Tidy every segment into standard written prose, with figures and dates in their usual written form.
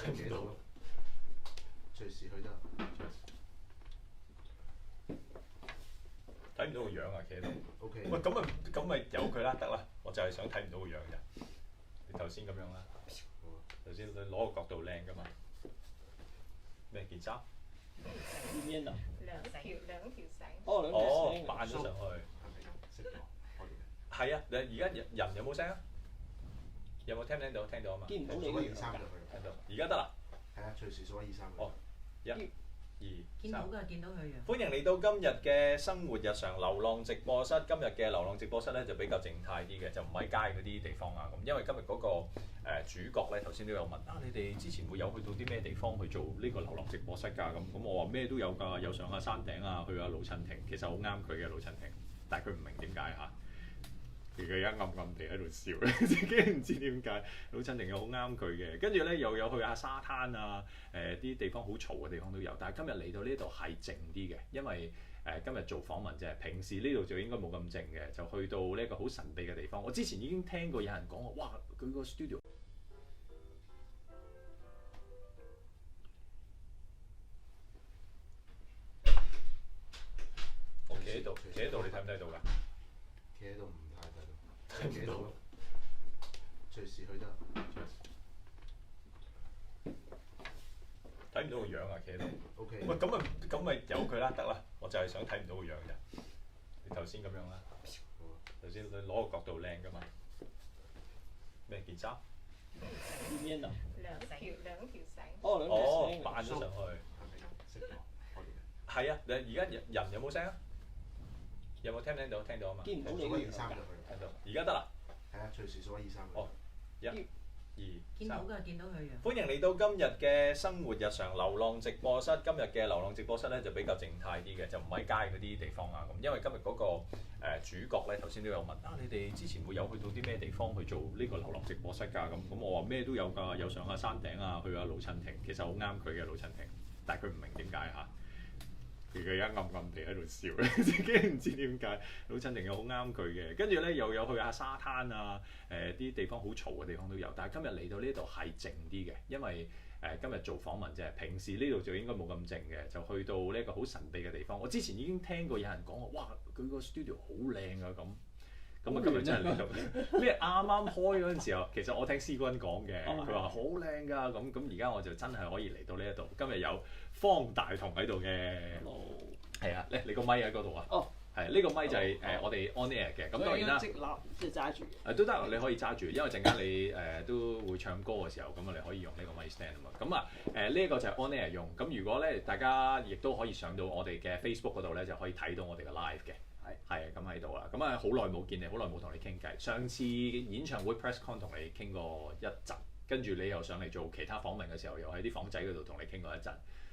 睇唔到，隨時去得。睇唔到個樣啊，企喺度。OK。喂，咁咪由佢啦，得啦，我就係想睇唔到個樣啫。你頭先咁樣啦，頭先你攞個角度靚噶嘛？咩件衫？邊啊？兩條繩。哦，兩條哦，繩扮咗上去。識咗，開嘅。係啊，你而家人有冇聲啊？有冇聽唔聽到？聽到啊嘛。見唔到你數一二呢樣㗎。三就去。聽到。而家得啦。係啊，隨時數一二三去。哦，一、二、三。見到㗎，見到佢樣。歡迎嚟到今日嘅生活日常流浪直播室。今日嘅流浪直播室咧就比較靜態啲嘅，就唔喺街嗰啲地方啊咁。因為今日嗰個主角咧頭先都有問啊，你哋之前會有去到啲咩地方去做呢個流浪直播室㗎？咁我話咩都有㗎，有上下山頂啊，去下老襯亭，其實好啱佢嘅老襯亭，但係佢唔明點解嚇。佢而家暗暗地喺度笑，自己唔知點解。老襯亭又好啱佢嘅，跟住咧又有去下沙灘啊，啲地方好嘈嘅地方都有。但係今日嚟到呢度係靜啲嘅，因為今日做訪問啫。平時呢度就應該冇咁靜嘅，就去到呢一個好神秘嘅地方。我之前已經聽過有人講話，哇！佢個 studio。我企喺度，企喺度，你睇唔睇到㗎？企喺度唔太睇到。睇唔到。隨時去得。睇唔到個樣啊，企喺度。OK。喂，咁咪由佢啦，得啦，我就係想睇唔到個樣啫。你頭先咁樣啦，頭先你攞個角度靚噶嘛？咩件衫？邊啊？兩條繩。哦，兩條哦，繩扮咗上去。識咗，開嘅。係啊，你而家人有冇聲啊？有冇聽唔聽到？聽到啊嘛。見唔到你數一呢樣㗎。二三就去。聽到。而家得啦。係啊，隨時數一二三去。哦，一、二、三。見到㗎，見到佢樣。歡迎嚟到今日嘅生活日常流浪直播室。今日嘅流浪直播室咧就比較靜態啲嘅，就唔喺街嗰啲地方啊咁。因為今日嗰個主角咧頭先都有問啊，你哋之前會有去到啲咩地方去做呢個流浪直播室㗎？咁我話咩都有㗎，有上下山頂啊，去下老襯亭，其實好啱佢嘅老襯亭，但係佢唔明點解嚇。佢而家暗暗地喺度笑，自己唔知點解。老襯亭又好啱佢嘅，跟住咧又有去下沙灘啊，啲地方好嘈嘅地方都有。但係今日嚟到呢度係靜啲嘅，因為今日做訪問啫。平時呢度就應該冇咁靜嘅，就去到呢一個好神秘嘅地方。我之前已經聽過有人講話，哇！佢個 studio 好靚啊咁。咁啊，今日真係嚟到咩啱啱開嗰陣時候，其實我聽思君講嘅，佢話好靚㗎咁而家我就真係可以嚟到呢一度。今日有方大同喺度嘅，係啊，你個咪喺嗰度啊？哦，係呢個咪就係我哋 on air 嘅。咁當然啦，即立即係揸住。都得，你可以揸住，因為陣間你都會唱歌嘅時候，咁你可以用呢個咪 stand 啊嘛。咁啊呢一個就係 on air 用。咁如果咧大家亦都可以上到我哋嘅 Facebook 嗰度咧，就可以睇到我哋嘅 live 嘅。係啊，咁喺度啦。咁啊，好耐冇見你，好耐冇同你傾偈。上次演唱會 press con 同你傾過一陣，跟住你又上嚟做其他訪問嘅時候，又喺啲房仔嗰度同你傾過一陣，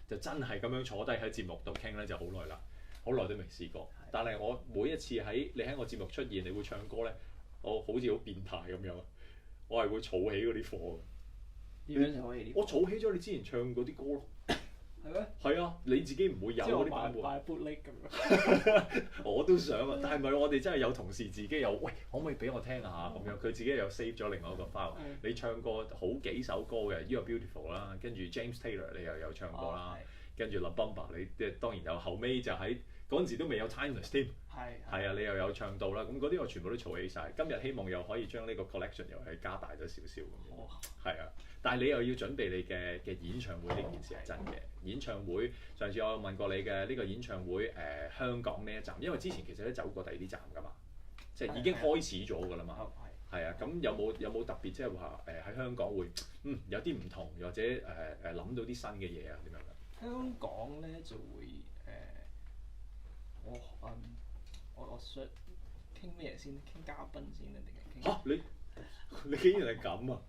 就真係咁樣坐低喺節目度傾咧，就好耐啦，好耐都未試過。但係我每一次你喺我節目出現，你會唱歌咧，我好似好變態咁樣，我係會儲起嗰啲貨嘅。點樣就可以呢？我儲起咗你之前唱嗰啲歌咯。係咩？係啊，你自己唔會有嗰啲版本。買 bootleg 咁樣。我都想啊，但係咪我哋真係有同事自己有喂，可唔可以俾我聽下咁樣？佢自己又 save 咗另外一個 file。你唱過好幾首歌嘅，You Are Beautiful 啦，跟住 James Taylor 你又有唱過啦，跟住 La Bamba 你當然有後尾就喺嗰陣時都未有 Timeless 添。係啊，你又有唱到啦，咁嗰啲我全部都儲起晒。今日希望又可以將呢個 collection 又係加大咗少少咁樣。係啊，但係你又要準備你嘅演唱會呢件事係真嘅。演唱會上次我有問過你嘅呢個演唱會香港呢一站，因為之前其實都走過第二啲站㗎嘛，即係已經開始咗㗎啦嘛。係啊，咁有冇特別即係話喺香港會有啲唔同，或者諗到啲新嘅嘢啊點樣㗎？香港咧就會我想傾咩先？傾嘉賓先定係傾？嚇你竟然係咁啊！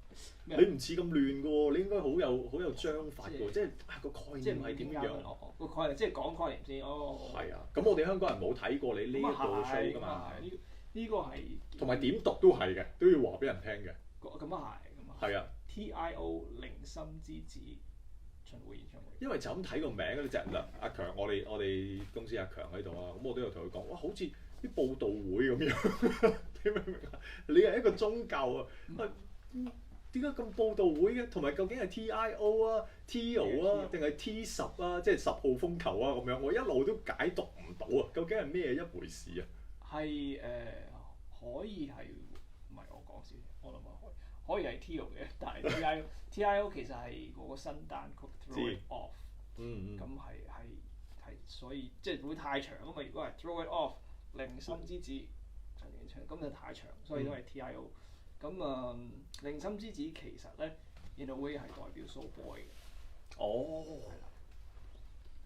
你唔似咁亂㗎喎，你應該好有章法㗎喎，即係個概念係點樣？個概念即係講概念先。哦。係啊，咁我哋香港人冇睇過你呢一個 show 㗎嘛？呢個係同埋點讀都係嘅，都要話俾人聽嘅。咁啊係。係啊。TIO 零心之子巡迴演唱會。因為就咁睇個名嗰隻嗱，阿強，我哋公司阿強喺度啊，咁我都有同佢講，哇，好似啲佈道會咁樣，你明唔明啊？你係一個宗教啊，點解咁報道會嘅？同埋究竟係 TIO 啊、TIO 啊，定係 T10啊，即係10號風球啊咁樣？我一路都解讀唔到啊！究竟係咩一回事啊？係可以係唔係我講先？我諗可以係 Tio 嘅，但係 TIO 其實係嗰個新單曲 Throw It Off。咁係所以即係會太長啊嘛！如果係 Throw It Off 零心之子陳永昌咁就太長，所以都係 TIO。咁零心之子其實咧 in a way 係代表 Soul Boy 嘅。哦，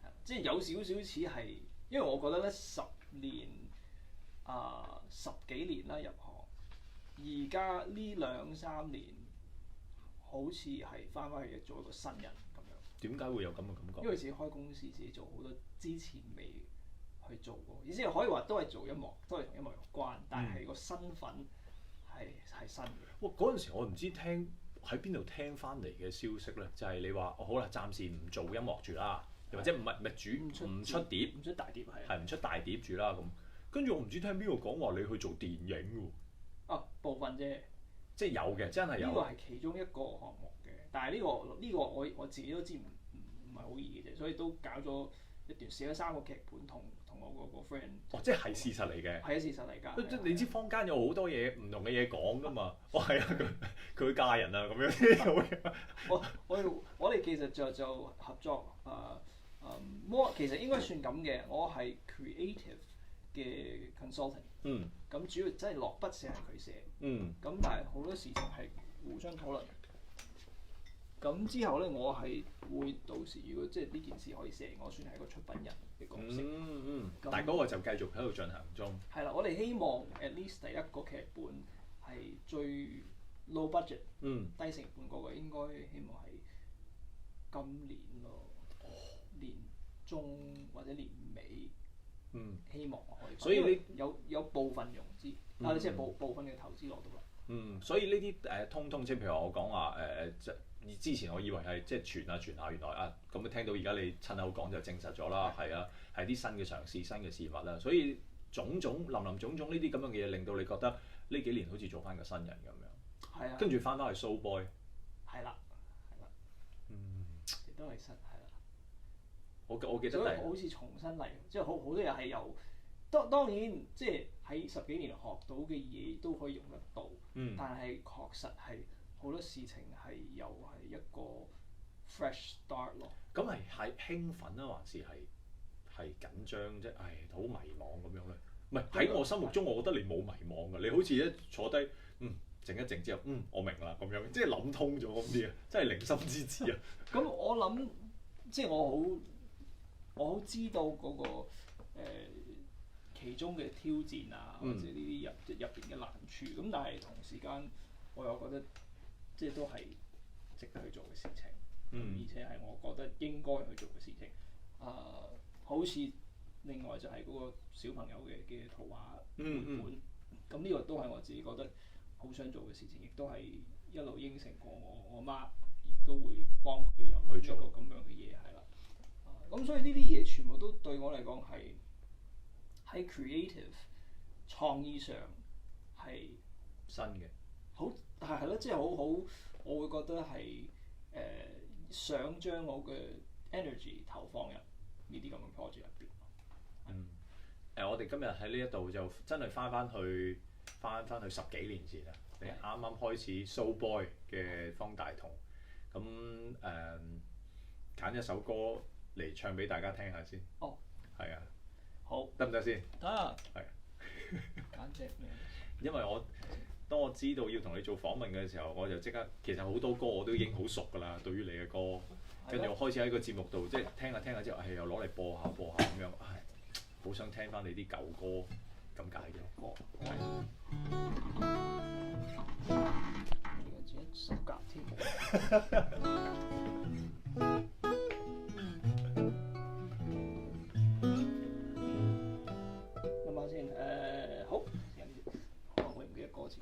係啦，即係有少少似係，因為我覺得咧10幾年啦入行，而家呢2-3年好似係翻去做一個新人咁樣。點解會有咁嘅感覺？因為自己開公司，自己做好多之前未去做過，意思係可以話都係做音樂，都係同音樂有關，但係個身份係新嘅。哇！嗰陣時我唔知聽喺邊度聽翻嚟嘅消息咧，就係你話好啦，暫時唔做音樂住啦，又或者唔出碟，唔出大碟係唔出大碟住啦咁。跟住我唔知聽邊個講話你去做電影喎。部分啫，即係有嘅，真係有。呢個係其中一個項目嘅，但係呢個我自己都知唔係好易嘅啫，所以都搞咗一段寫咗3個劇本同我個 friend。即係事實嚟嘅。係事實嚟㗎。你知坊間有好多嘢唔同嘅嘢講㗎嘛？係啊，佢嫁人啊咁樣。我哋其實就合作其實應該算咁嘅，我係 creative 嘅 consultant。咁主要真係落筆寫係佢寫。咁但係好多事情係互相討論。咁之後咧，我係會到時如果即係呢件事可以寫，我算係一個出品人嘅角色。但係嗰個就繼續喺度進行中。係啦，我哋希望 at least 第一個劇本係最 low budget、低成本嗰個，應該希望係今年咯，年中或者年尾。希望可以。所以你有部分融資，即係部分嘅投資攞到啦。所以呢啲通通即係譬如我講話之前我以為係即係傳下，原來咁聽到而家你親口講就證實咗啦，係啊，係啲新嘅嘗試、新嘅事物啦。所以林林種種呢啲咁樣嘅嘢，令到你覺得呢幾年好似做翻個新人咁樣。係啊。跟住翻返去 Soul Boy。係啦。亦都係新係啦。我記得所以好似重新嚟，即係好多嘢係由當然即係喺10幾年學到嘅嘢都可以用得到。但係確實係好多事情係又係一個 fresh start 咯。咁係興奮啊，還是係緊張啫？好迷茫咁樣咧。唔係喺我心目中，我覺得你冇迷茫㗎。你好似一坐低，靜一靜之後，我明啦咁樣，即係諗通咗咁啲啊，真係零心之子啊。咁我諗即係我好知道嗰個其中嘅挑戰啊，或者呢啲入邊嘅難處。咁但係同時間我又覺得即係都係值得去做嘅事情。而且係我覺得應該去做嘅事情。好似另外就係嗰個小朋友嘅圖畫繪本。咁呢個都係我自己覺得好想做嘅事情，亦都係一路應承過我媽，亦都會幫佢入去做個咁樣嘅嘢係啦。咁所以呢啲嘢全部都對我嚟講係喺 creative 創意上係新嘅。好係咯，即係好，我會覺得係想將我嘅 energy 投放入呢啲咁嘅 project 入邊。我哋今日喺呢一度就真係翻去10幾年前啊！你啱啱開始 Soul Boy 嘅方大同，咁揀一首歌嚟唱俾大家聽下先。係啊。好。得唔得先？得。係。揀隻咩？因為當我知道要同你做訪問嘅時候，我就即刻其實好多歌我都已經好熟㗎啦，對於你嘅歌。跟住我開始喺個節目度即係聽下之後，又攞嚟播下咁樣，好想聽翻你啲舊歌咁解嘅歌。自己手夾添。諗下先，好，我唔記得歌詞。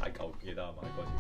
太舊唔記得係嘛歌詞？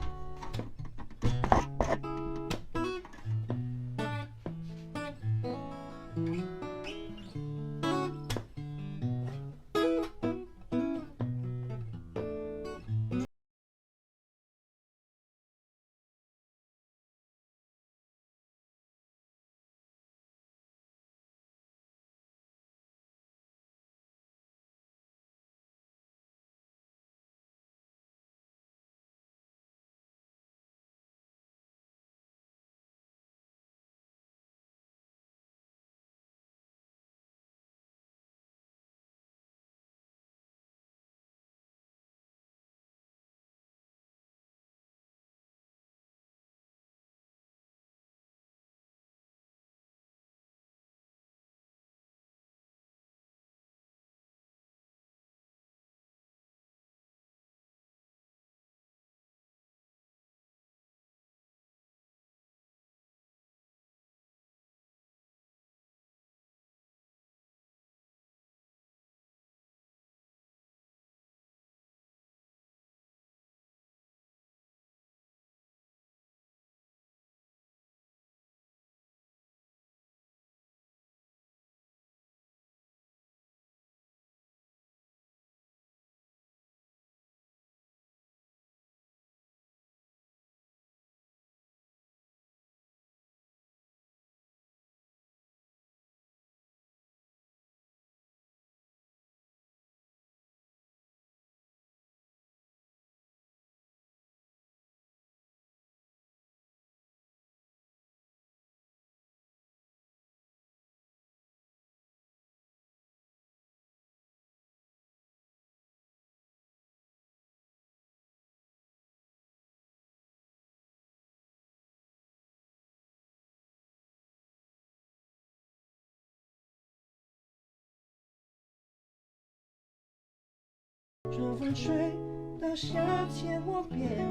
春風吹到夏天，我變了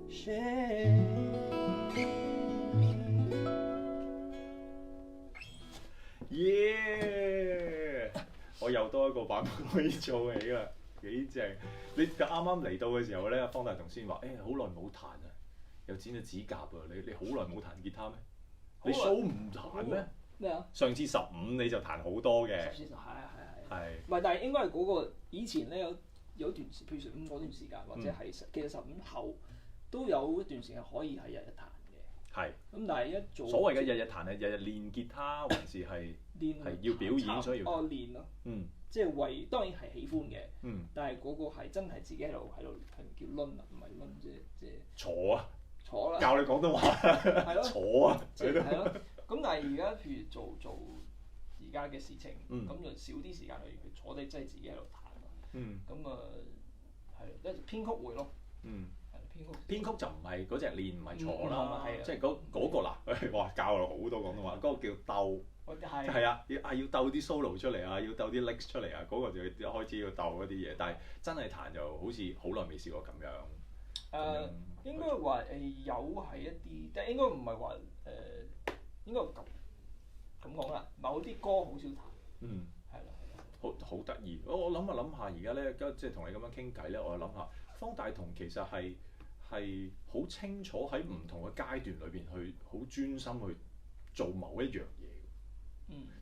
誰？耶！我又多一個版本可以做起啦，幾正！你啱啱嚟到嘅時候咧，方大同先話：好耐冇彈啊，又剪咗指甲啊！你好耐冇彈吉他咩？你 show 唔彈咩？咩啊？上次15你就彈好多嘅。係。唔係，但係應該係嗰個以前咧有段時，譬如15嗰段時間，或者係其實15後都有一段時間可以係日日彈嘅。係。咁但係一做所謂嘅日日彈係日日練吉他，還是係要表演所以要？練咯。即係為當然係喜歡嘅。但係嗰個係真係自己喺度係叫掄啊，唔係掄即係坐啊。坐啦。教你廣東話。係咯。坐啊。係咯。咁但係而家譬如做而家嘅事情，咁就少啲時間去坐低，真係自己喺度彈咯。咁啊係，一編曲會咯。編曲就唔係嗰隻練，唔係坐啦，即係嗰個嗱，哇教我好多廣東話，嗰個叫鬥。係啊，要鬥啲 solo 出嚟啊，要鬥啲 licks 出嚟啊，嗰個就開始要鬥嗰啲嘢，但係真係彈就好似好耐未試過咁樣。應該話有係一啲，但係應該唔係話應該咁講啦，某啲歌好少彈。係啦。好得意，我諗下而家咧，即係同你咁樣傾偈咧，我諗下方大同其實係好清楚喺唔同嘅階段裏邊去好專心去做某一樣嘢。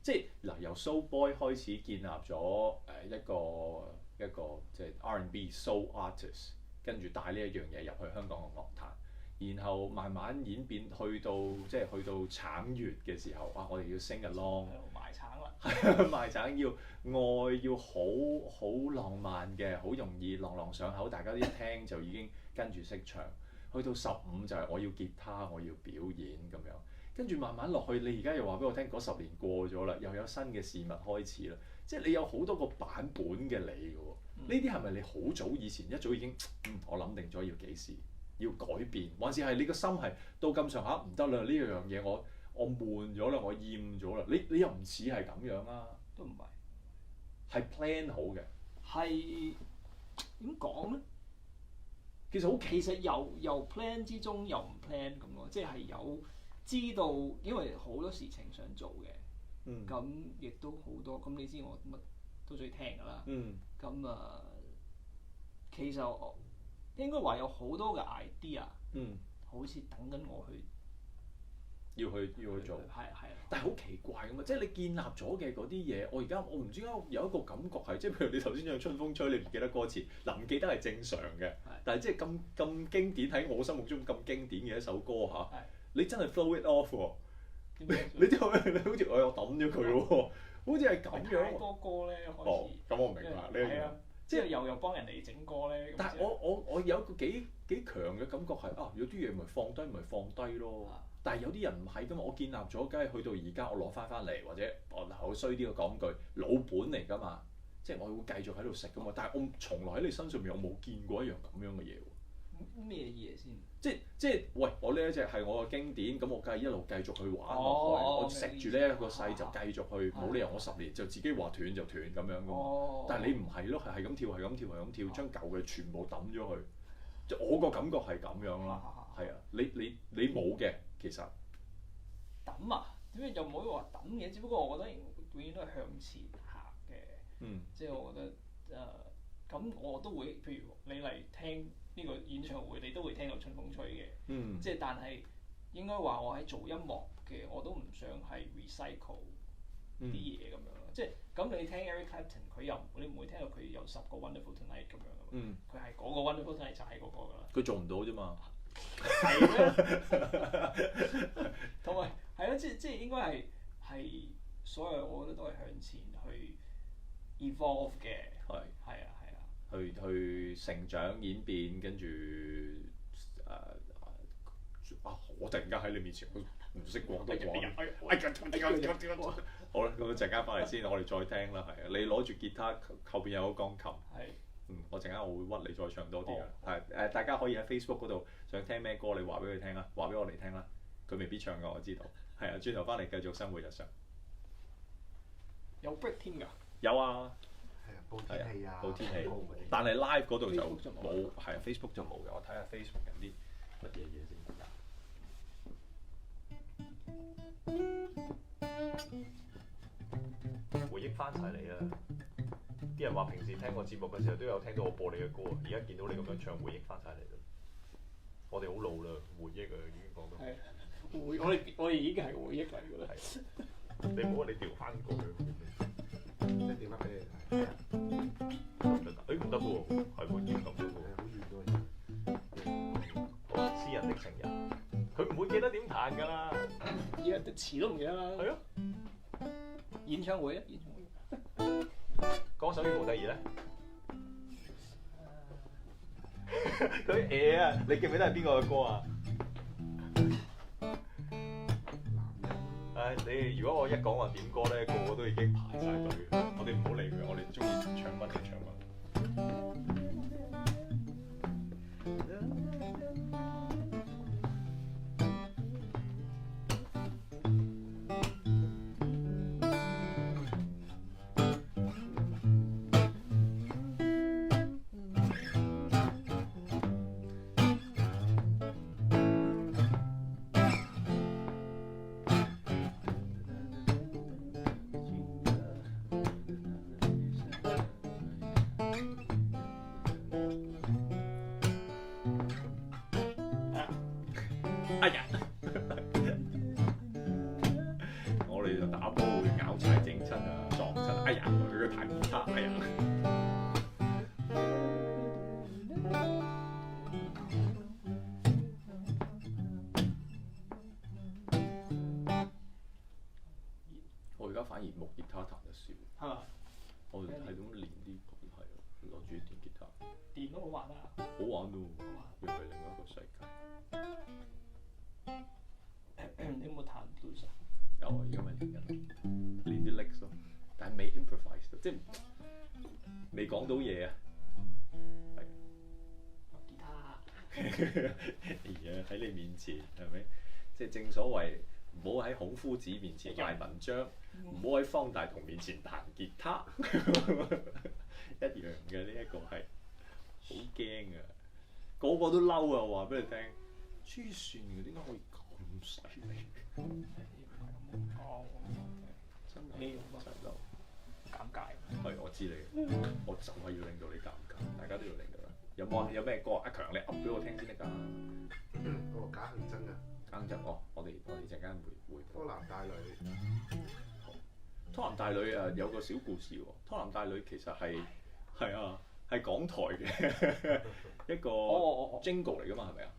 即係嗱，由 Soul Boy 開始建立咗一個即係 R&B Soul Artist， 跟住帶呢一樣嘢入去香港嘅樂壇，然後慢慢演變去到橙月嘅時候，我哋要 sing along，賣橙啦，賣橙要愛要好浪漫嘅，好容易朗朗上口，大家一聽就已經跟住識唱。去到15就係我要吉他，我要表演咁樣。跟住慢慢落去，你而家又話俾我聽，嗰10年過咗啦，又有新嘅事物開始啦，即係你有好多個版本嘅你嘅喎。呢啲係咪你好早以前一早已經我諗定咗要幾時要改變，還是係你個心係到咁上下唔得啦？呢樣嘢我悶咗啦，我厭咗啦。你又唔似係咁樣啊？都唔係，係 plan 好嘅。係點講咧？其實由 plan 之中又唔 plan 咁咯，即係有。知道，因為好多事情想做嘅，咁亦都好多。咁你知我乜都中意聽㗎啦。咁其實我應該話有好多嘅 idea，好似等緊我要去做。係。但係好奇怪㗎嘛，即係你建立咗嘅嗰啲嘢，我唔知點解有一個感覺係，即係譬如你頭先唱《春風吹》，你唔記得歌詞，唔記得係正常嘅。但係即係咁經典喺我心目中咁經典嘅一首歌嚇。你真係 throw it off 喎！你好似我抌咗佢喎，好似係咁樣。太多歌咧開始。咁我明白呢一樣。即係又幫人哋整歌咧。但係我有一個幾強嘅感覺係有啲嘢咪放低咪放低咯。但係有啲人唔係㗎嘛，我建立咗，梗係去到而家我攞翻嚟，或者我衰啲嘅講句老本嚟㗎嘛，即係我會繼續喺度食㗎嘛。但係我從來喺你身上面我冇見過一樣咁樣嘅嘢喎。咩嘢先？即係喂，我呢一隻係我嘅經典，咁我梗係一路繼續去玩落去，我食住呢一個勢就繼續去，冇理由我10年就自己話斷就斷咁樣噶嘛。但係你唔係咯，係咁跳，係咁跳，係咁跳，將舊嘅全部抌咗去。即係我個感覺係咁樣咯。係啊，你冇嘅其實抌啊？點解又唔可以話抌嘅？只不過我覺得永遠都係向前行嘅。即係我覺得咁我都會，譬如你嚟聽呢個演唱會，你都會聽到春風吹嘅。即係但係應該話我喺做音樂嘅，我都唔想係 recycle 啲嘢咁樣咯。即係咁你聽 Eric Clapton，你唔會聽到佢有10個 Wonderful Tonight 咁樣噶嘛。佢係嗰個 Wonderful Tonight 就係嗰個㗎啦。佢做唔到啫嘛。係咩？同埋係咯，即係應該係所有我覺得都係向前去 evolve 嘅。係啊。去成長演變，跟住我突然間喺你面前，我唔識廣東話。好啦，咁陣間翻嚟先，我哋再聽啦。係啊，你攞住吉他，後邊有個鋼琴。我陣間我會屈你再唱多啲嘅。大家可以喺 Facebook 嗰度想聽咩歌，你話俾佢聽啦，話俾我哋聽啦。佢未必唱㗎，我知道。係啊，轉頭翻嚟繼續生活日常。有 break 添㗎？有啊。係啊。報天氣啊，報天氣報嗰啲但係 live 嗰度就 Facebook 就冇冇，係啊 Facebook 就冇嘅。我睇下 Facebook 有啲乜嘢嘢先。回憶翻齊你啊！啲人話平時聽我節目嘅時候都有聽到我播你嘅歌啊，而家見到你咁樣唱，回憶翻晒你啦。我哋好老啦，回憶啊已經講到。係我哋已經係回憶嚟㗎啦。你唔好你調翻過去。即係點啊俾你睇？係啊，誒唔得喎，係喎要咁嘅喎。好遠㗎好私人的情人，佢唔會記得點彈㗎啦。而家詞都唔記得啦。係啊，演唱會啊，演唱會。歌手與模特兒咧，佢啊！你記唔記得係邊個嘅歌啊？唉，你如果我一講話點歌咧，個個都已經排晒隊。我哋唔好理佢，我哋中意唱乜就唱乜。哎呀！我哋就打波會拗柴整親啊，撞親。哎呀！佢個彈吉他，哎呀！我而家反而木吉他彈得少，係嘛？我係咁練啲，係啊，攞住啲電吉他，電都好玩啊！好玩咯，又係另外一個世界。你有冇彈 blues 啊？有啊，而家咪練緊，練啲 licks 咯，但係未 improvise 到，即係未講到嘢啊。係。吉他。哎呀，喺你面前係咪？即係正所謂唔好喺孔夫子面前賣文章，唔好喺方大同面前彈吉他，一樣嘅呢一個係好驚啊！個個都嬲啊！我話俾你聽，黐線嘅點解可以咁犀利？哦，真係真係嬲，尷尬。係我知你，我就係要令到你尷尬，大家都要令到啦。有咩歌？阿強你噏俾我聽先得㗎。哦，假行真啊！啱就我哋陣間會拖男帶女。拖男帶女啊，有個小故事喎。拖男帶女其實係啊，係港台嘅一個 jingle 嚟㗎嘛，係咪啊？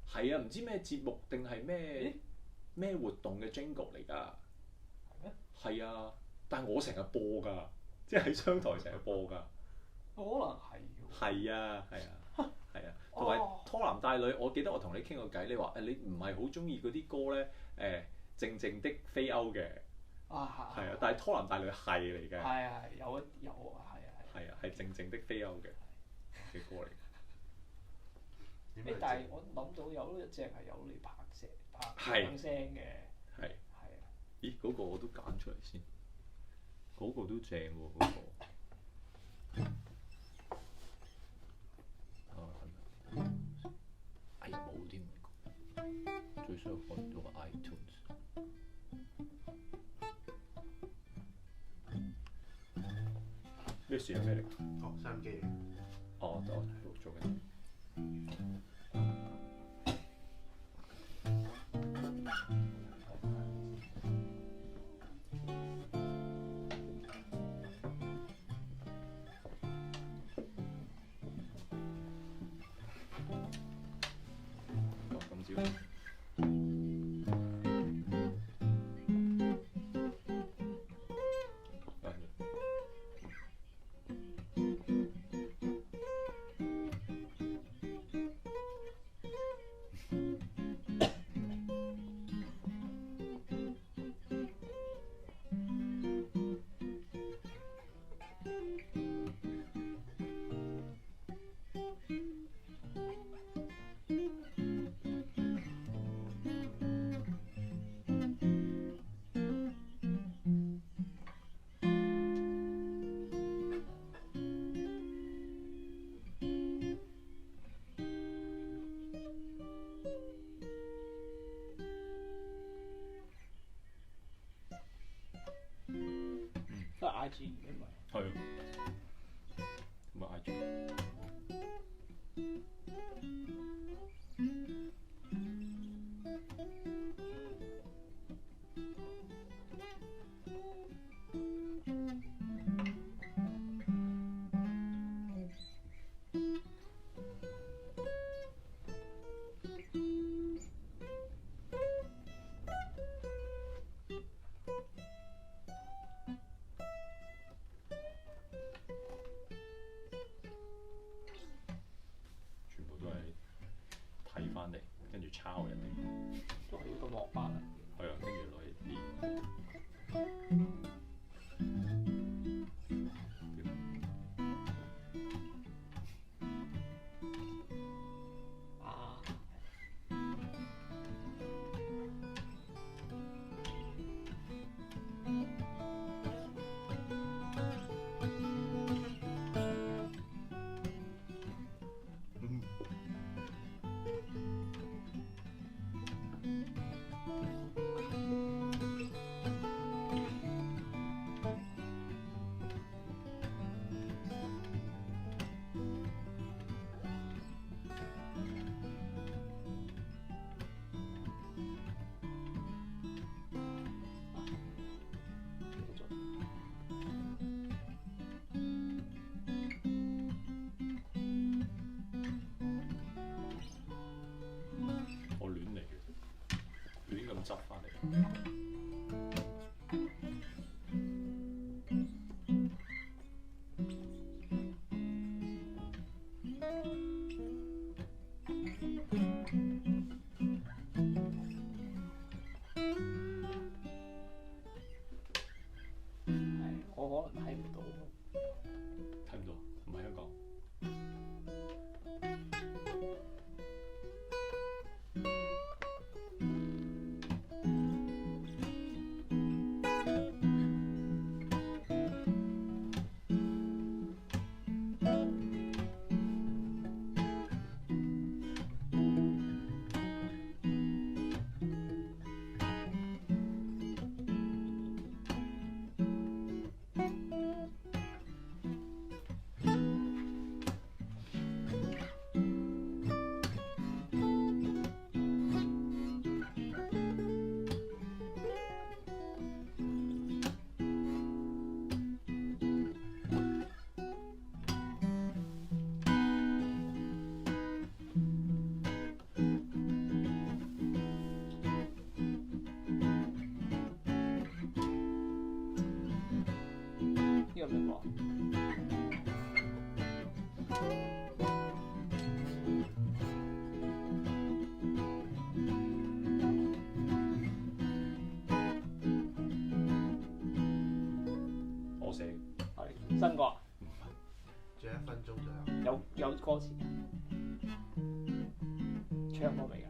係啊，唔知咩節目定係咩活動嘅 jingle 嚟㗎？係咩？係啊，但係我成日播㗎，即係喺商台成日播㗎。可能係喎。係啊，同埋拖男帶女，我記得我同你傾過偈，你話你唔係好中意嗰啲歌咧，靜靜的飛歐嘅。啊係啊，但係拖男帶女係嚟嘅。係有啊，係啊，係靜靜的飛歐嘅歌嚟。但係我諗到有一隻係有你拍聲嘅。係。啊。咦？嗰個我都揀出嚟先，嗰個都正喎，嗰個。哎呀，冇添，最衰開咗個 iTunes。咩事啊？咩嚟？哦，收音機嚟。哦，做緊。IG 因為係咁啊 IG。全部都係睇翻嚟，跟住抄人哋。都係要咁落班啦。係啊，跟住攞去練。啊，我亂嚟嘅，亂咁執翻嚟。係我可能睇唔到。睇唔到，唔係香港。呢個咩話？我寫係新歌啊？仲有1分鐘左右。有歌詞㗎？唱過未㗎？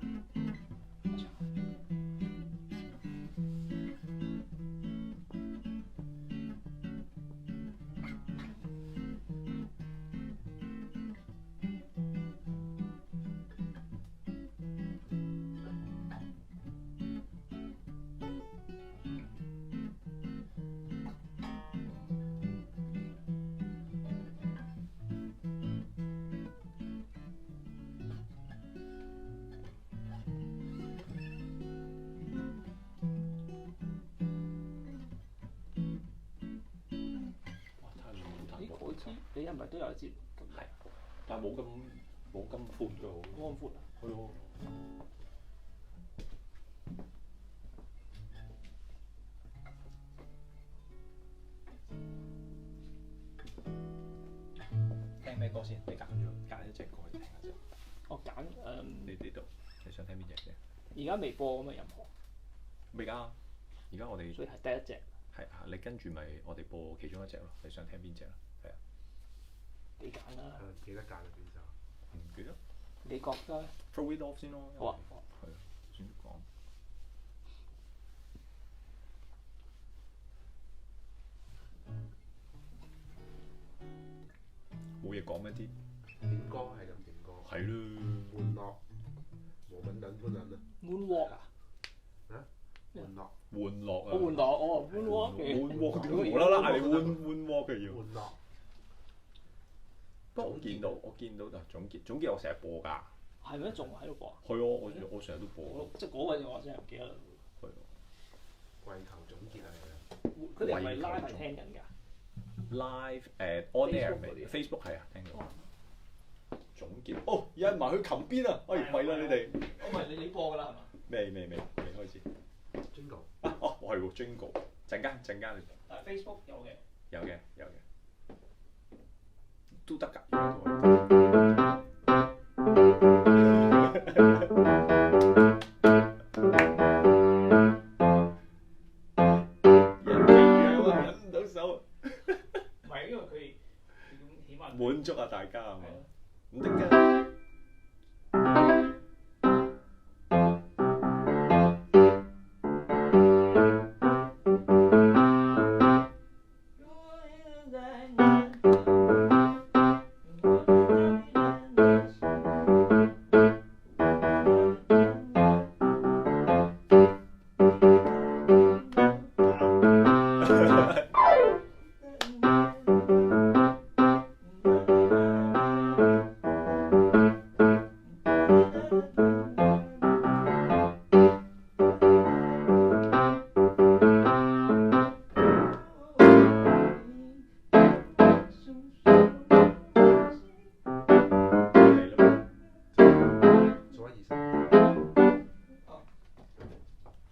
哇，太亂太咦，我知你係咪都有一節咁係，但係冇咁闊㗎，好。安闊啊？係咯。聽咩歌先？你揀一隻歌去聽下先。我揀你呢度，你想聽邊隻嘅？而家未播咁嘅任何，未㗎，而家我哋所以係第一隻。係啊，你跟住咪我哋播其中一隻咯。你想聽邊隻啊？係啊，你揀啦，記得揀係邊首？唔記得。你覺得？ Throw it off 先咯。好啊。係啊，先講。冇嘢講咩啲？點歌係咁點歌。係啦。玩樂，我們能不能呢？ Moonwalk 啊？啊玩樂，玩樂啊！我換檔，哦換 walk 嘅，換 walk 點解無啦啦嗌你換 walk 嘅要？玩樂。不過我見到就總結我成日播㗎。係咩？仲喺度播？係啊，我成日都播。即係嗰個我真係唔記得啦。係啊。季球總結係佢哋係咪 live 係聽緊㗎 ？Live on air 未 ？Facebook 係啊，聽到。總結哦，有人埋去琴邊啊！哎，咪啦你哋。唔係你播㗎啦係嘛？未開始。 Jingle。啊哦，係喎 Jingle。陣間你。但係 Facebook 有嘅。有嘅。都得㗎。滿足下大家係嘛？唔得㗎。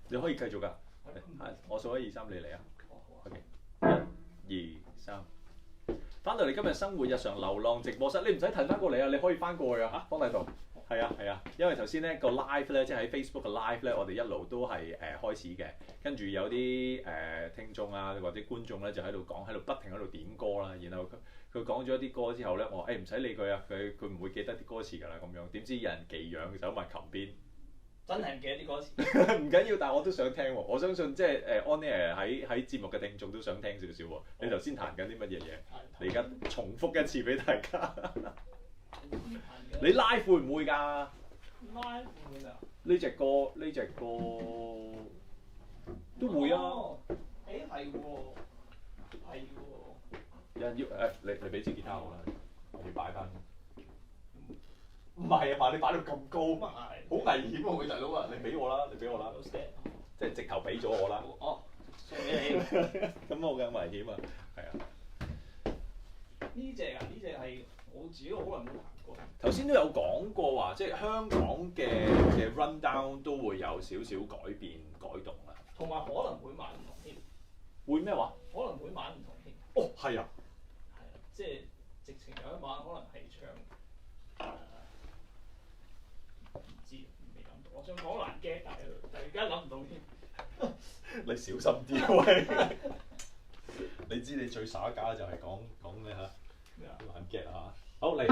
你可以繼續㗎，我數1、2、3，你嚟啊。OK， 1、2、3。翻到嚟今日生活日常流浪直播室，你唔使騰翻過嚟啊，你可以翻過去啊，方大道。係啊，因為頭先咧個 live 咧，即係喺 Facebook 嘅 live 咧，我哋一路都係開始嘅，跟住有啲聽眾啊或者觀眾咧就喺度講，喺度不停喺度點歌啦，然後佢講咗啲歌之後咧，我話唔使理佢啊，佢唔會記得啲歌詞㗎啦咁樣，點知有人寄養走埋琴邊。真係唔記得啲歌詞。唔緊要，但係我都想聽喎。我相信即係on air 喺節目嘅聽眾都想聽少少喎。你頭先彈緊啲乜嘢嘢？你而家重複一次俾大家。你 live 會唔會㗎 ？live 會唔會㗎？呢隻歌都會啊。係喎。有人要你俾支吉他我啦，我要擺翻。唔係啊嘛，你擺到咁高，好危險喎！佢大佬啊，你俾我啦，即係直頭俾咗我啦。哦，送俾你。咁我更危險啊，係啊。呢隻係我自己好耐冇彈過。頭先都有講過話，即係香港嘅 run down 都會有少少改變改動啦。同埋可能每晚唔同添。會咩話？可能每晚唔同添。哦，係啊。係啊，即係直情有一晚可能係唱唔知未諗到，我想講難嘅，但係而家諗唔到添。你小心啲喂！你知你最耍家就係講咩嚇？難 get 啊！好嚟。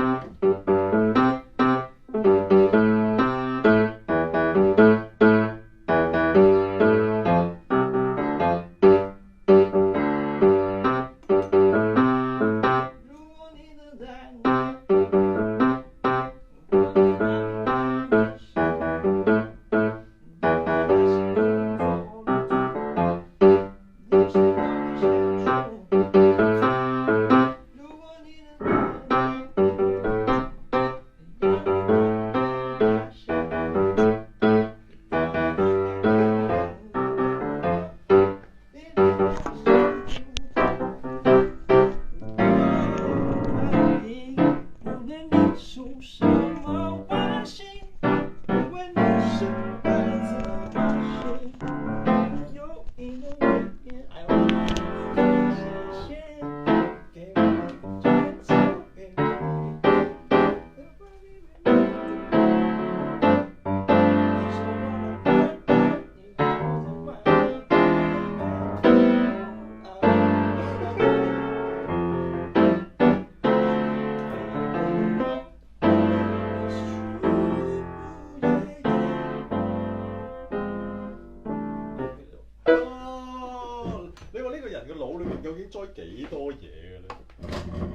幾多嘢嘅咧？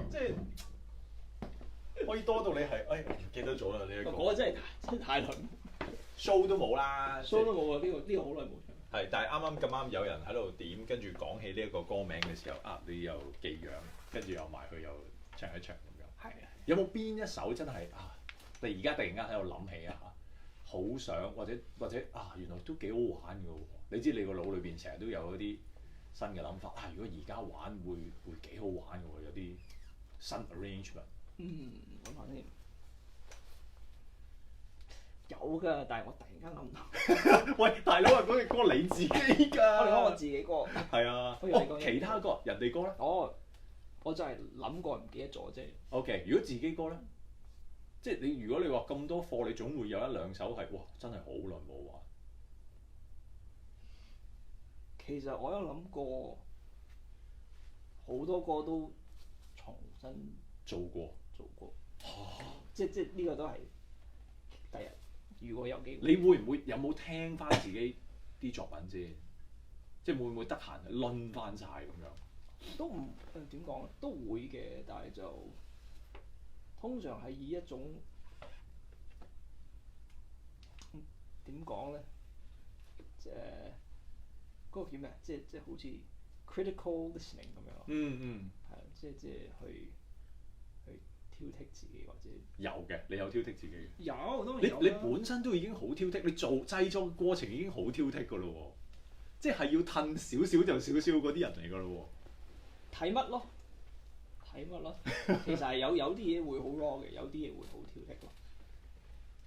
即係可以多到你係，唔記得咗啦！你嗰個真係太耐 show 都冇啦， show 都冇啊！呢個好耐冇唱。係，但係啱咁有人喺度點，跟住講起呢一個歌名嘅時候，你又寄養，跟住又埋去又唱一唱咁樣。係啊。有冇邊一首真係你而家突然間喺度諗起好想或者原來都幾好玩㗎喎！你知你個腦裏邊成日都有一啲新嘅諗法如果而家玩會幾好玩㗎喎，有啲新 arrangement。諗下先。有㗎，但係我突然間諗唔到。喂，大佬嗰隻歌你自己㗎。我哋講我自己歌。係啊。其他歌人哋歌咧？我就係諗過唔記得咗啫。OK， 如果自己歌咧，即係如果你話咁多課，你總會有一兩首係真係好耐冇玩。其實我有諗過，好多歌都重新做過。即係呢個都係第日。如果有機會，你會唔會有冇聽翻自己啲作品先？即係會唔會得閒攆翻晒咁樣？都唔點講咧，都會嘅，但係就通常係以一種點講咧，嗰個叫咩？即係好似 critical listening 咁樣。係即係去挑剔自己或者有嘅，你有挑剔自己嘅。有當然有。你本身都已經好挑剔，你做製作過程已經好挑剔㗎咯喎，即係要褪少少就少少嗰啲人嚟㗎咯喎。睇乜咯？其實係有啲嘢會好 raw 嘅，有啲嘢會好挑剔咯。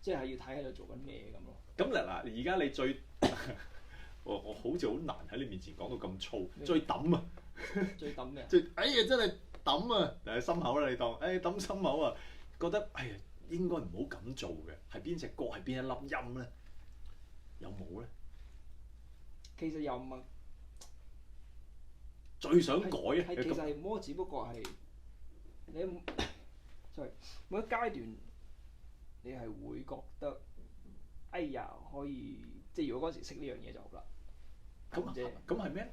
即係要睇喺度做緊咩咁咯。咁而家你最我好似好難喺你面前講到咁粗，最抌啊！最抌咩？真係抌啊！誒心口啦，你當抌心口啊！覺得應該唔好咁做嘅，係邊隻歌係邊一粒音咧？有冇咧？其實又唔係最想改其實係冇，只不過係你sorry 每一階段你係會覺得可以即係如果嗰陣時識呢樣嘢就好啦。咁係咩？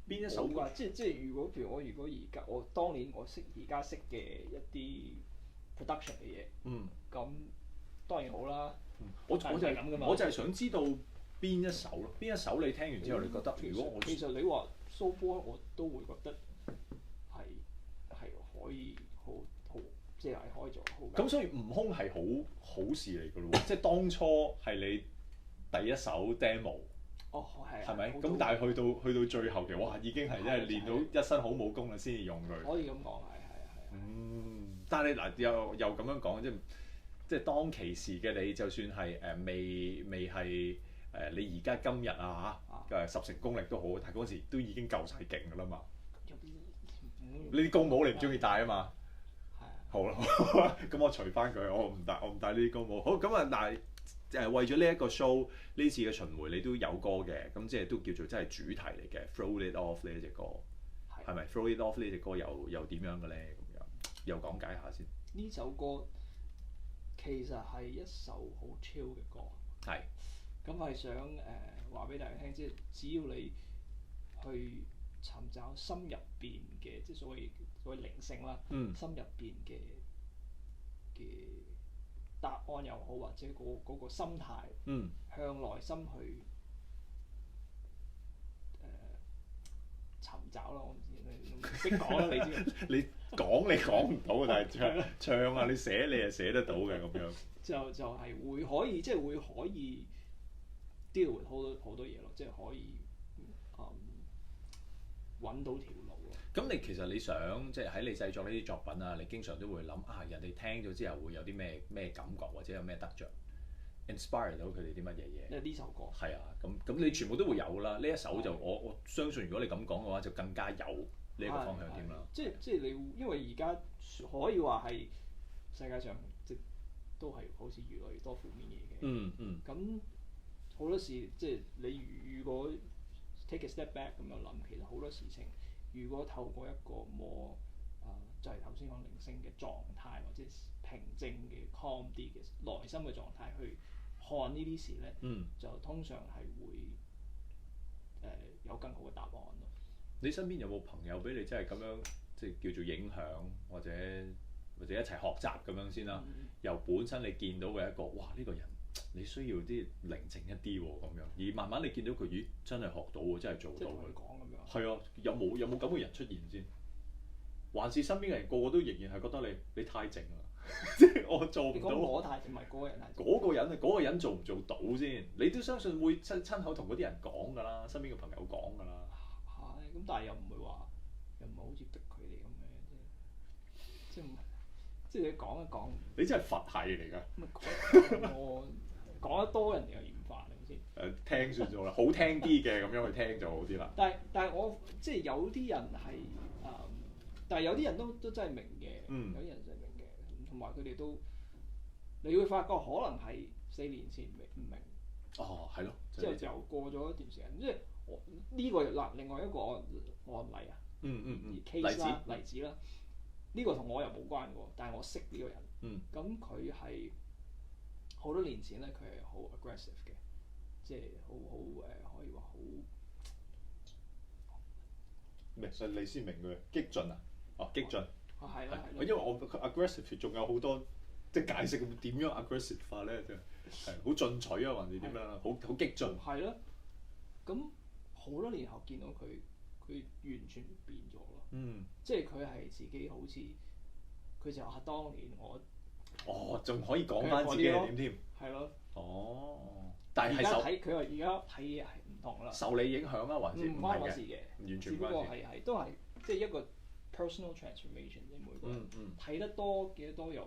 邊一首歌？即係如果譬如我我當年我而家識嘅一啲 production 嘅嘢，咁當然好啦。我就係想知道邊一首咯？邊一首你聽完之後你覺得？如果其實你話 So Boy 我都會覺得係可以好即係可以做好。咁所以悟空係好事嚟㗎咯喎！即係當初係你第一首 demo。係咪？咁但係去到最後期，已經係真係練到一身好武功啦，先至用佢。可以咁講，係。但係你又咁樣講，即係當其時嘅你，就算係未係你而家今日十成功力都好，但係嗰時都已經夠晒勁㗎啦嘛。呢啲高帽你唔中意戴啊嘛？係。好啦，咁我除翻佢，我唔戴呢啲高帽。好咁但係為咗呢一個 show 呢次嘅巡迴，你都有歌嘅，咁即係都叫做真係主題嚟嘅。Throw It Off 呢一隻歌係咪 Throw It Off 呢隻歌又點樣嘅咧？咁樣又講解下先。呢首歌其實係一首好 chill 嘅歌。係。咁係想話俾大家聽，即係只要你去尋找心入邊嘅，即係所謂靈性啦，心入邊嘅答案又好，或者嗰個心態，向內心去尋找啦。我唔知你識講啦，你知。你講唔到，但係唱啊，你寫你係寫得到嘅咁樣。就係會可以，即係會可以 deal with 好多嘢咯，即係可以揾到條路咯。咁你其實你想即係喺你製作呢啲作品你經常都會諗人哋聽咗之後會有啲咩感覺，或者有咩得着 inspire 到佢哋啲乜嘢嘢？呢首歌係啊，咁你全部都會有啦。呢一首就我相信，如果你咁講嘅話，就更加有呢一個方向添啦。即係你，因為而家可以話係世界上都係好似越來越多負面嘢嘅。咁好多時即係你如果 take a step back 咁樣諗，其實好多事情如果透過一個more就係頭先講靈性嘅狀態，或者平靜嘅 calm 啲嘅內心嘅狀態去看呢啲事咧，就通常係會有更好嘅答案咯。你身邊有冇朋友俾你真係咁樣即係叫做影響，或者一齊學習咁樣先啦？由本身你見到嘅一個，哇呢個人你需要啲寧靜一啲喎咁樣，而慢慢你見到佢，咦真係學到喎，真係做到嘅。即係同佢講咁樣。係啊，有冇咁嘅人出現先？還是身邊嘅人個個都仍然係覺得你太靜啦，即係我做唔你講到。我太唔係嗰個人太嗰個人做唔做到先？你都相信會親口同嗰啲人講㗎啦，身邊嘅朋友講㗎啦。係咁，但係又唔會話，又唔係好似逼佢哋咁嘅，即係你講一講。你真係佛系嚟㗎。咁咪講得多人哋又嫌煩，係咪先？聽算數啦，好聽啲嘅咁樣去聽就好啲啦。但係我即係有啲人係但係有啲人都真係明嘅，有啲人真係明嘅，同埋佢哋都你會發覺可能係4年前唔明。哦，係咯。之後就過咗一段時間，即係我呢個嗱另外一個案例啊，case 啦例子啦，呢個同我又冇關嘅喎，但係我識呢個人，咁佢係好多年前咧，佢係好 aggressive 嘅，即係好可以話好咩？所以你先明佢激進啊？哦，激進。係啦，因為我 aggressive 仲有好多即係解釋點樣 aggressive 化咧，即係好進取啊，還是點樣？好激進。係咯。咁好多年後見到佢完全變咗咯。即係佢係自己好似佢就話當年我。仲可以講翻自己係點添？係咯。但係佢話而家睇嘢係唔同啦。受你影響啊，還是唔關我事嘅？完全只不過係都係即係一個 personal transformation 啫，每個人睇得多幾多由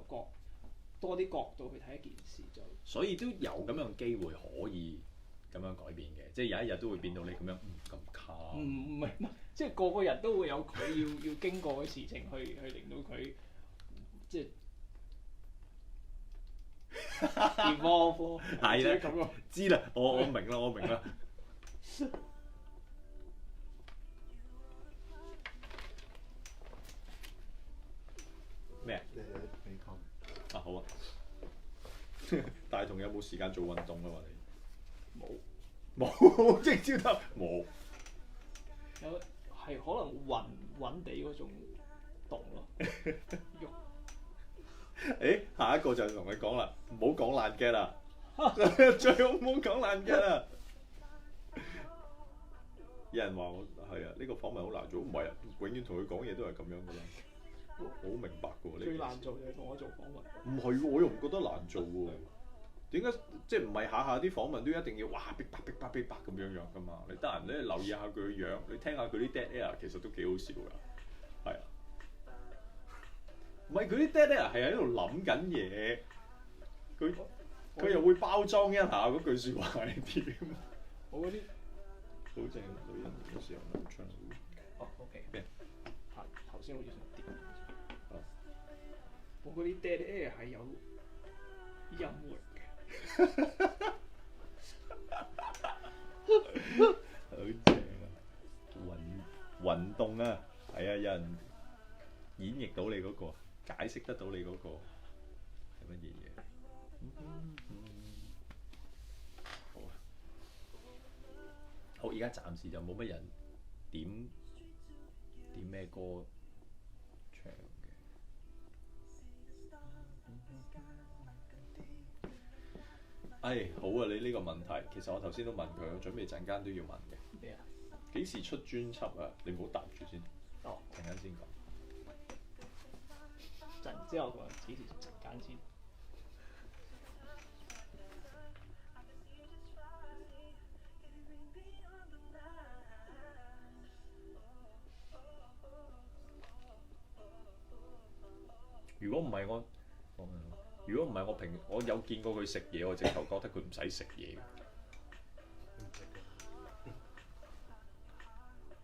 多啲角度去睇一件事就。所以都有咁樣機會可以咁樣改變嘅，即係有一日都會變到你咁樣咁卡。唔係，即係個個人都會有佢要經過嘅事情去令到佢即係。evolve 係啦，咁知啦，我明啦。咩啊？你講。好啊。大同有冇時間做運動啊？話你冇，即係朝頭冇。有係可能暈地嗰種動咯，喐。下一個就同你講啦，唔好講爛 gag 啦，最好唔好講爛 gag 啦。有人話我係啊，呢個訪問好難做，唔係啊，永遠同佢講嘢都係咁樣噶啦。我好明白噶喎，最難做就係同我做訪問。唔係喎，我又唔覺得難做喎。點解即係唔係下下啲訪問都一定要哇逼白咁樣噶嘛？你得閒咧留意下佢嘅樣，你聽下佢啲 dead air 其實都幾好笑㗎，係啊。唔係佢啲 dead air 係喺度諗緊嘢，佢又會包裝一下嗰句説話係點。我嗰啲好正女人嘅時候能唱。OK。咩？頭先好似想跌。我嗰啲 dead air 係有音樂嘅。好正啊！運動啊，係啊，有人演繹到你嗰個，解釋得到你嗰個係乜嘢嘢。好啊，好，而家暫時就冇乜人點咩歌唱嘅。好啊！你呢個問題，其實我頭先都問佢，我準備陣間都要問嘅。咩啊？幾時出專輯啊？你唔好答住先。陣間先講。之後講幾時出陣間先。如果唔係我我有見過佢食嘢，我直頭覺得佢唔使食嘢。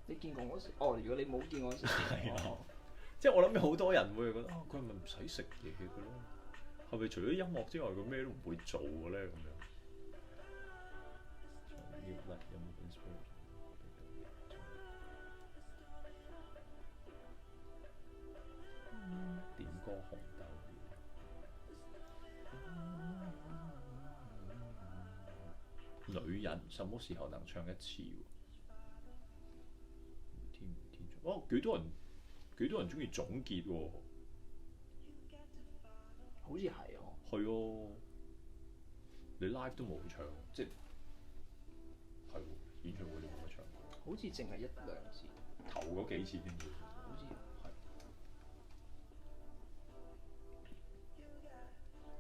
你見過我食？如果你冇見我食，即係我諗有好多人會覺得佢係咪唔使食嘢嘅咧？係咪除咗音樂之外，佢咩都唔會做嘅咧？咁樣。點歌紅豆女人什麼時候能唱一次？幾多人中意總結喎？好似係係喎。你 live 都冇唱，即係係喎，演唱會你冇乜唱過，好似淨係一兩次，頭嗰幾次先要。好似係。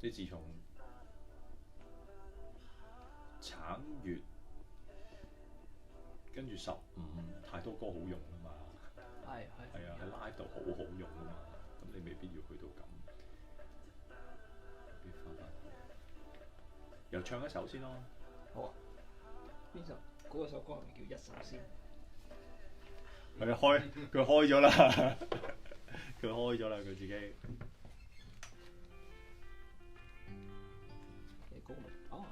你自從橙月跟住15太多歌好用啊嘛，係啊，喺 live 度好好用啊嘛，咁你未必要去到咁。又唱一首先咯。好啊。邊首？嗰首歌係咪叫一首先？佢開咗啦，佢開咗啦，佢自己。你歌名？哦。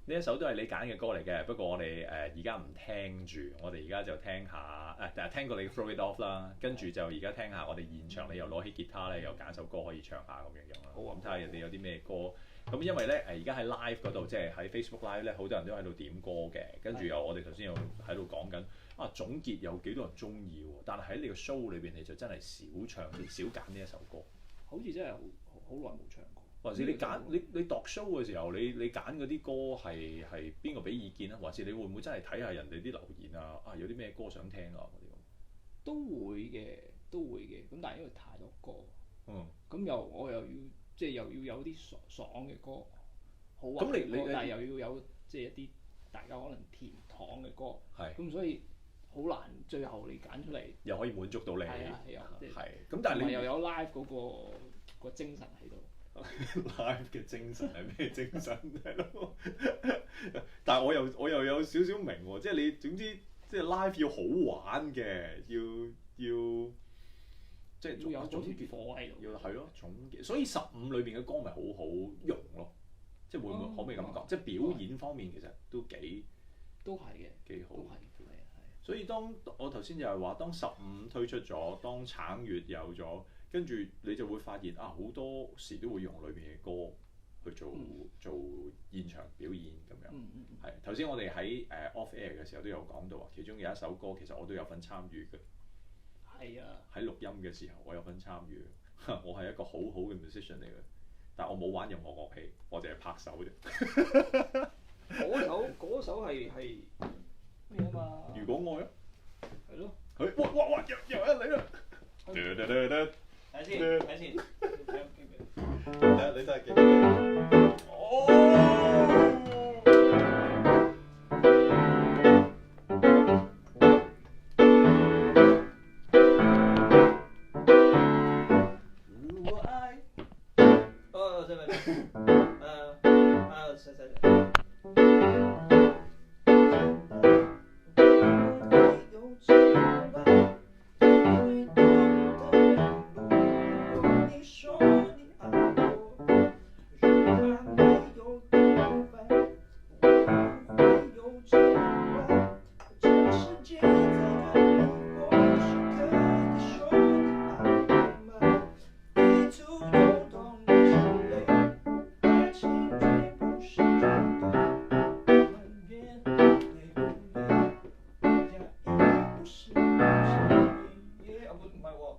呢一首都係你揀嘅歌嚟嘅，不過我哋而家唔聽住，我哋而家就聽下聽過你嘅 Throw It Off 啦，跟住就而家聽下我哋現場你又攞起吉他咧，又揀首歌可以唱下咁樣啦。好啊，咁睇下人哋有啲咩歌。咁因為咧而家喺 live 嗰度，即係喺 Facebook Live 咧，好多人都喺度點歌嘅，跟住又我哋頭先又喺度講緊總結有幾多人中意喎，但係喺你個 show 裏邊你就真係少唱少揀呢一首歌。好似真係好耐冇唱過。或者你揀你度 show 嘅時候，你揀嗰啲歌係邊個俾意見啊？或者你會唔會真係睇下人哋啲留言有啲咩歌想聽啊嗰啲咁？都會嘅。咁但係因為太多歌，咁我又要即係又要有啲爽嘅歌，好玩嘅歌，但係又要有即係一啲大家可能甜糖嘅歌，咁所以好難最後你揀出嚟又可以滿足到你。係咁，但係你又有 live 嗰個精神喺度。live 嘅精神係咩精神係咯？但係我又有少少明喎，即係你總之即係 live 要好玩嘅，要即係要有嗰啲火喺度。要係咯，總結。所以15裏邊嘅歌咪好好用咯，即係會唔會可唔可以咁講？即係表演方面其實都係嘅，幾好。所以當我頭先就係話，當15推出咗，當橙月有咗。跟住你就會發現好多時都會用裏邊嘅歌去做現場表演咁樣。係頭先我哋喺off air 嘅時候都有講到其中有一首歌其實我都有份參與嘅。係啊。喺錄音嘅時候我有份參與，我係一個好好嘅 musician 嚟嘅，但我冇玩任何樂器，我淨係拍手啫。嗰首係咩啊嘛？如果愛啊。係咯。哇！又嚟啦！睇先，你都係記得。如果愛，這邊，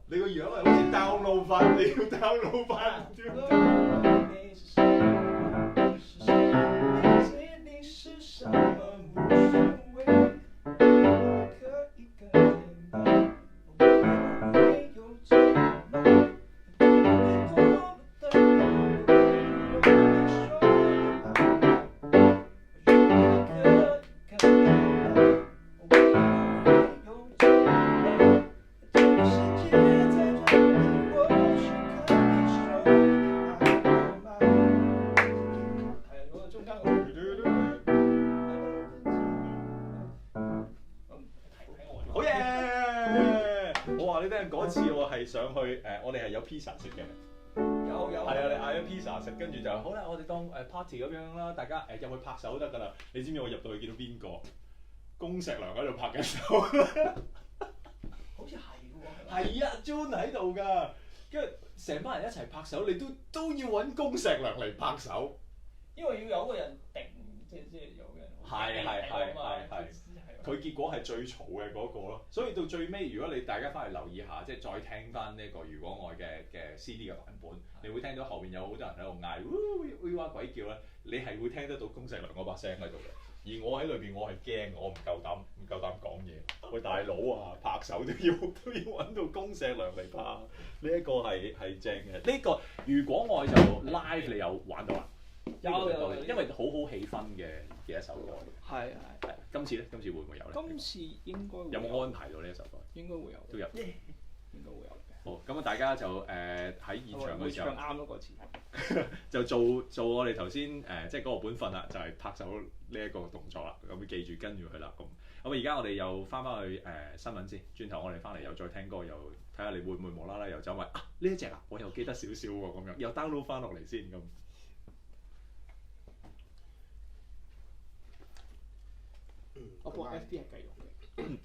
你個樣係好似 download 翻，你要 download 翻。嗰次我係上去我哋係有 pizza 食嘅，有係啊，你嗌咗 pizza 食，跟住就好啦，我哋當party 咁樣啦，大家入去拍手得㗎啦。你知唔知我入到去見到邊個？恭碩良喺度拍緊手，好似係喎。係啊 ，June 喺度㗎，跟住成班人一齊拍手，你都要揾恭碩良嚟拍手，因為要有個人定，即係有個人。係。佢結果係最嘈嘅嗰個咯。所以到最尾，如果你大家翻去留意下，即係再聽翻呢個如果愛嘅 CD 嘅版本，你會聽到後邊有好多人喺度嗌，會哇鬼叫咧，你係會聽得到恭碩良嗰把聲喺度嘅。而我喺裏邊，我係驚，我唔夠膽講嘢。喂，大佬啊，拍手都要揾到恭碩良嚟拍，呢一個係正嘅。呢個如果愛就 live 你有玩到啊？有，因為好好氣氛嘅一首歌。係。今次咧，今次會唔會有咧？今次應該會有冇安排到呢一首歌？應該會有，都有，應該會有嘅。好，咁啊，大家就喺現場嘅時候，唱啱咯嗰次。就做我哋頭先即係嗰個本分啦，就係拍手呢一個動作啦。咁記住跟住佢啦。咁而家我哋又翻去新聞先，轉頭我哋翻嚟又再聽歌，又睇下你會唔會無啦啦又走埋呢一隻啊，我又記得少少喎咁樣，又 download 翻落嚟先咁。我部 FB 係繼續嘅。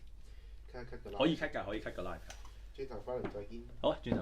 cut 個 live 可以 cut 㗎，可以 cut 個 live。轉頭翻嚟再見。好，轉頭。